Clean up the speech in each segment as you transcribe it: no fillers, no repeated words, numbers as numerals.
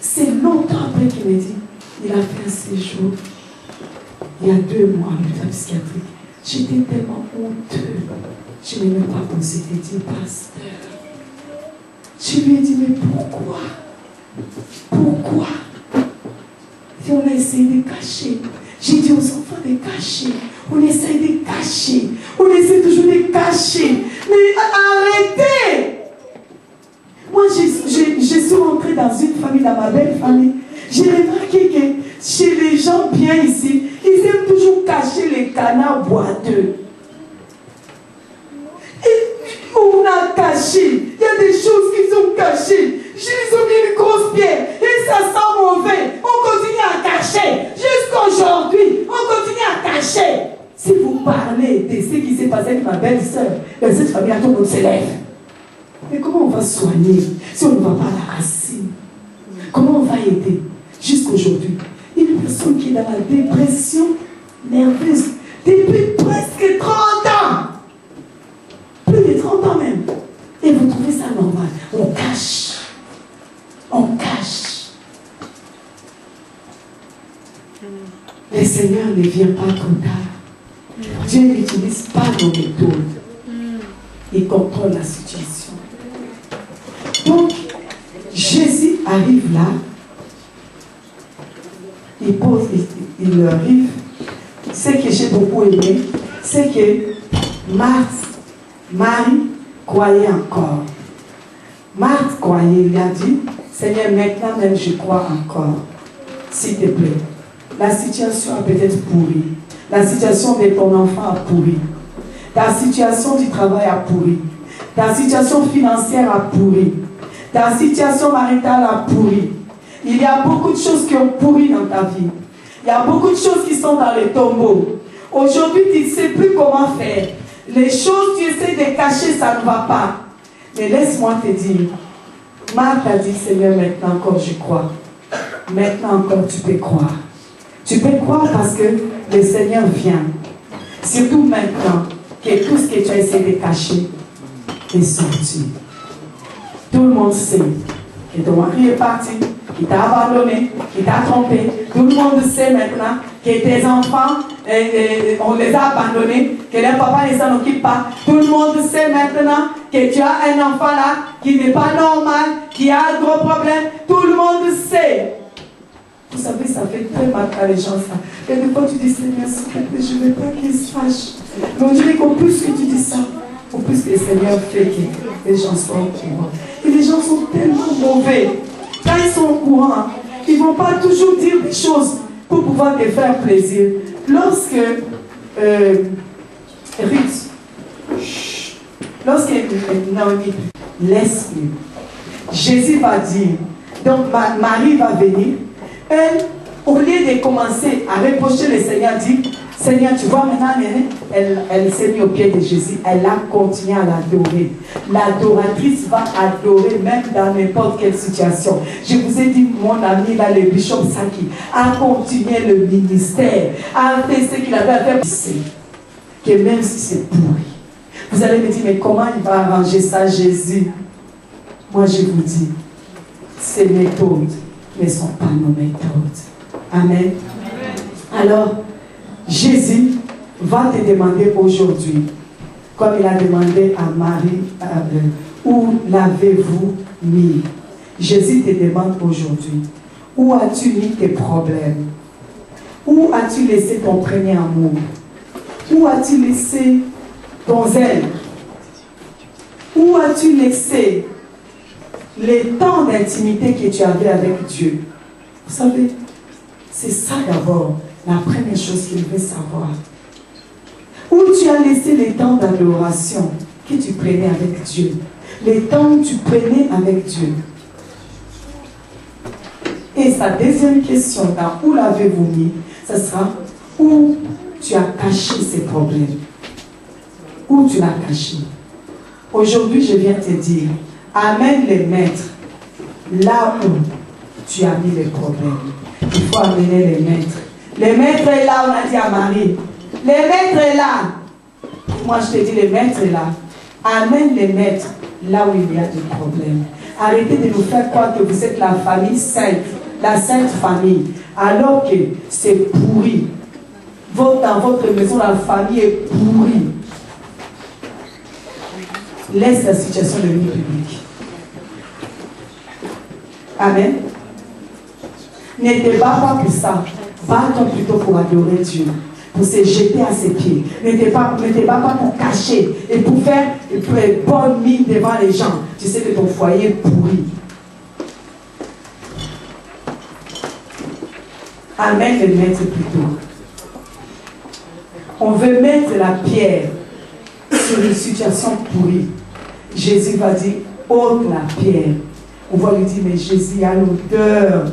C'est longtemps après qu'il m'a dit, il a fait un séjour, il y a 2 mois, à l'hôpital psychiatrique. J'étais tellement honteux. Je n'ai même pas pensé, il dit, pasteur. Je lui ai dit, mais pourquoi? Pourquoi? Et on a essayé de cacher. J'ai dit aux enfants de cacher. On essaye de cacher. On essaie toujours de cacher. Mais arrêtez! Moi, je suis rentrée dans une famille, dans ma belle famille. J'ai remarqué que chez les gens bien ici, ils aiment toujours cacher les canards boiteux. Et on a caché. Il y a des choses qu'ils ont cachées. Ils ont mis une grosse pierre. Et ça sent mauvais. On continue à cacher. Jusqu'aujourd'hui, on continue à cacher. Si vous parlez de ce qui s'est passé avec ma belle-sœur, dans cette famille, tout le monde s'élève. Mais comment on va soigner si on ne va pas à la racine? Comment on va aider? Jusqu'aujourd'hui, il y a une personne qui est dans la dépression nerveuse depuis presque 30 ans. Plus de 30 ans même. Et vous trouvez ça normal? On cache. On cache. Le Seigneur ne vient pas comme ça. Dieu n'utilise pas nos méthodes. Il contrôle la situation. Donc, Jésus arrive là. Il arrive. Ce que j'ai beaucoup aimé, c'est que Marie croyait encore. Marthe croyait, il a dit, Seigneur, maintenant même je crois encore. S'il te plaît. La situation a peut-être pourri. La situation de ton enfant a pourri. Ta situation du travail a pourri. Ta situation financière a pourri. Ta situation maritale a pourri. Il y a beaucoup de choses qui ont pourri dans ta vie. Il y a beaucoup de choses qui sont dans les tombeaux. Aujourd'hui, tu ne sais plus comment faire. Les choses, tu essaies de cacher, ça ne va pas. Mais laisse-moi te dire, Marthe a dit, Seigneur, maintenant encore je crois. Maintenant encore tu peux croire. Tu peux croire parce que le Seigneur vient. Surtout maintenant que tout ce que tu as essayé de cacher est sorti. Tout le monde sait que ton mari est parti, qu'il t'a abandonné, qu'il t'a trompé. Tout le monde sait maintenant que tes enfants, on les a abandonnés, que leur papa ne s'en occupe pas. Tout le monde sait maintenant que tu as un enfant là qui n'est pas normal, qui a un gros problème. Tout le monde sait. Vous savez, ça fait très mal à les gens ça. Et des fois tu dis, Seigneur, s'il te plaît, je ne veux pas qu'ils se fâchent. Mais on dirait qu'au plus que tu dis ça, au plus que le Seigneur fait que les gens soient au courant. Et les gens sont tellement mauvais. Quand ils sont au courant, ils ne vont pas toujours dire des choses pour pouvoir te faire plaisir. Lorsque Naomi, laisse-le. Jésus va dire, donc Marie va venir. Elle, au lieu de commencer à reprocher le Seigneur, dit, Seigneur, tu vois maintenant, elle s'est mise au pied de Jésus. Elle a continué à l'adorer. L'adoratrice va adorer même dans n'importe quelle situation. Je vous ai dit, mon ami, là, le bishop Saki, a continué le ministère, a fait ce qu'il avait à faire. Que même si c'est pourri, vous allez me dire, mais comment il va arranger ça, Jésus? Moi, je vous dis, ces méthodes ne sont pas nos méthodes. Amen. Alors, Jésus va te demander aujourd'hui, comme il a demandé à Marie, où l'avez-vous mis? Jésus te demande aujourd'hui, où as-tu mis tes problèmes? Où as-tu laissé ton premier amour? Où as-tu laissé ton zèle? Où as-tu laissé les temps d'intimité que tu avais avec Dieu? Vous savez, c'est ça d'abord, la première chose qu'il veut savoir. Où tu as laissé les temps d'adoration que tu prenais avec Dieu, les temps que tu prenais avec Dieu. Et sa deuxième question, dans où l'avez-vous mis, ce sera où tu as caché ces problèmes. Où tu l'as caché. Aujourd'hui, je viens te dire, amène les maîtres là où tu as mis les problèmes. Il faut amener les maîtres. Les maîtres est là, on a dit à Marie. Les maîtres est là. Moi, je te dis, les maîtres est là. Amène les maîtres là où il y a des problèmes. Arrêtez de nous faire croire que vous êtes la famille sainte, la sainte famille, alors que c'est pourri. Dans votre maison, la famille est pourrie. Laisse la situation de vie publique. Amen. Ne te bats pas pour ça. Bats-toi plutôt pour adorer Dieu, pour se jeter à ses pieds. Ne te bats pas pour cacher et pour faire bonne mine devant les gens. Tu sais que ton foyer est pourri. Amen, le mettre plutôt. On veut mettre la pierre sur une situation pourrie. Jésus va dire, ôte la pierre. On va lui dire, mais Jésus, il y a l'odeur.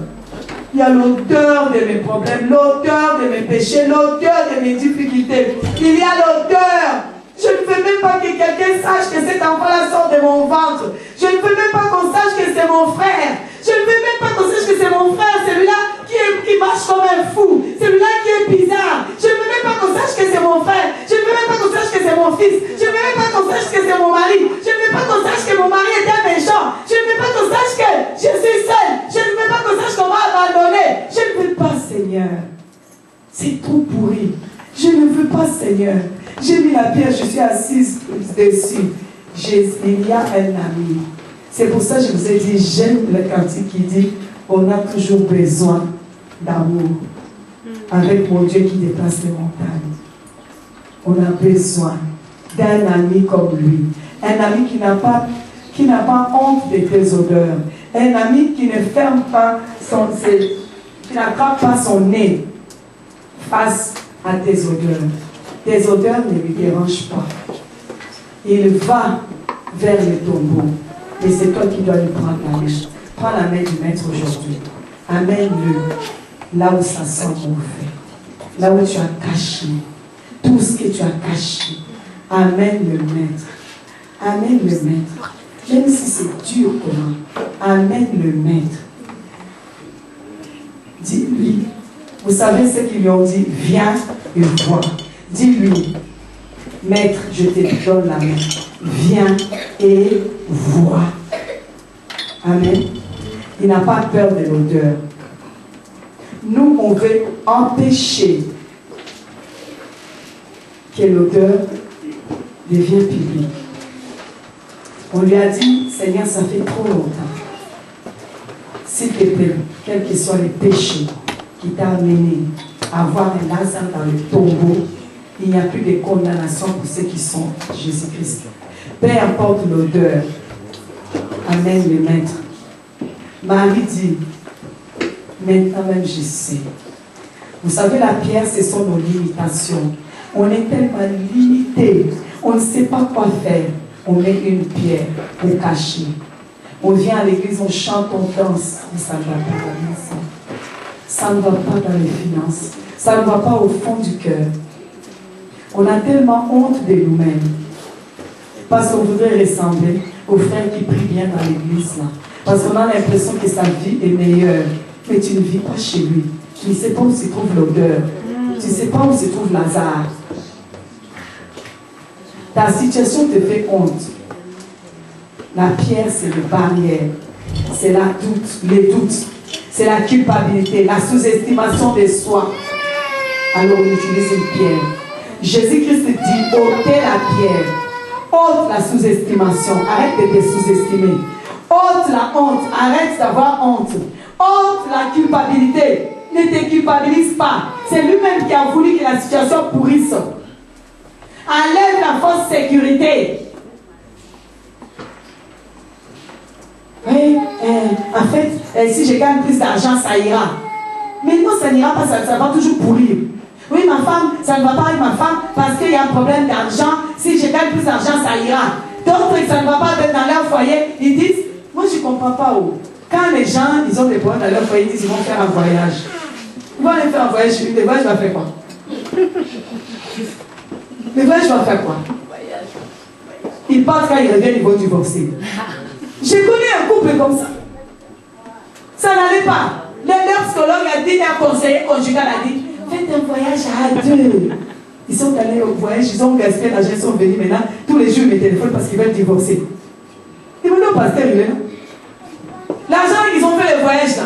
Il y a l'odeur de mes problèmes, l'odeur de mes péchés, l'odeur de mes difficultés. Il y a l'odeur. Je ne veux même pas que quelqu'un sache que cet enfant-là sort de mon ventre. Je ne veux même pas qu'on sache que c'est mon frère. Je ne veux même pas qu'on sache que c'est mon frère, celui-là qui marche comme un fou, celui-là qui est bizarre. Je ne veux même pas qu'on sache que c'est mon frère. Je ne veux même pas qu'on sache que c'est mon fils. Je ne veux même pas qu'on sache que c'est mon mari. Je ne veux pas qu'on sache que mon mari est un méchant. Je ne veux pas qu'on sache que je suis seule. Je ne veux pas qu'on sache qu'on m'a abandonné. Je ne veux pas, Seigneur. C'est trop pourri. Je ne veux pas, Seigneur. J'ai mis la pierre, je suis assise dessus. Il y a un ami. C'est pour ça que je vous ai dit, j'aime le cantique qui dit, on a toujours besoin d'amour. Avec mon Dieu qui dépasse les montagnes. On a besoin d'un ami comme lui. Un ami qui n'a pas honte de tes odeurs. Un ami qui ne ferme pas qui n'attrape pas son nez face à tes odeurs. Tes odeurs ne lui dérangent pas. Il va vers le tombeau. Et c'est toi qui dois lui prendre la main. Prends la main du maître aujourd'hui. Amène-le là où ça sent mauvais. Là où tu as caché. Tout ce que tu as caché. Amène le maître. Amène le maître. Même si c'est dur pour moi. Amène le maître. Dis-lui. Vous savez ce qu'ils lui ont dit? Viens et vois. Dis-lui, maître, je te donne la main. Viens et vois. Amen. Il n'a pas peur de l'odeur. Nous, on veut empêcher que l'odeur devienne publique. On lui a dit, Seigneur, ça fait trop longtemps. S'il te plaît, quels que soient les péchés qui t'ont amené à avoir un Lazare dans le tombeau, il n'y a plus de condamnation pour ceux qui sont Jésus-Christ. Peu importe l'odeur. Amen, le maître. Marie dit, maintenant même je sais. Vous savez, la pierre, ce sont nos limitations. On est tellement limité. On ne sait pas quoi faire. On met une pierre pour cacher. On vient à l'église, on chante, on danse. Mais ça ne va pas dans la maison. Ça ne va pas dans les finances. Ça ne va pas au fond du cœur. On a tellement honte de nous-mêmes. Parce qu'on voudrait ressembler aux frères qui prient bien dans l'église là. Parce qu'on a l'impression que sa vie est meilleure. Mais tu ne vis pas chez lui. Tu ne sais pas où se trouve l'odeur. Tu ne sais pas où se trouve Lazare. Ta situation te fait honte. La pierre, c'est les barrières. C'est la doute, les doutes. C'est la culpabilité, la sous-estimation de soi. Alors on utilise une pierre. Jésus-Christ dit, ôtez la pierre. Ôte la sous-estimation. Arrête de te sous-estimer. Ôte la honte. Arrête d'avoir honte. Ôte la culpabilité. Ne te culpabilise pas. C'est lui-même qui a voulu que la situation pourrisse. Enlève la fausse sécurité. Oui, en fait, si je gagne plus d'argent, ça ira. Mais non, ça n'ira pas, ça va toujours pourrir. Oui, ma femme, ça ne va pas avec ma femme parce qu'il y a un problème d'argent. Si je gagne plus d'argent, ça ira. D'autres, ça ne va pas dans leur foyer. Ils disent, moi je ne comprends pas où. Quand les gens, ils ont des problèmes dans leur foyer, ils disent, ils vont faire un voyage. Ils vont aller faire un voyage. Le voyage va faire quoi? Le voyage va faire quoi? Ils partent, quand ils reviennent, ils vont divorcer. J'ai connu un couple comme ça. Ça n'allait pas. Leur psychologue a dit, un conseiller conjugal a dit, faites un voyage à deux. Ils sont allés au voyage, ils ont gaspillé l'argent, ils sont venus maintenant. Tous les jours, ils me téléphonent parce qu'ils veulent divorcer. Et maintenant, le pasteur, il est là. voyage là.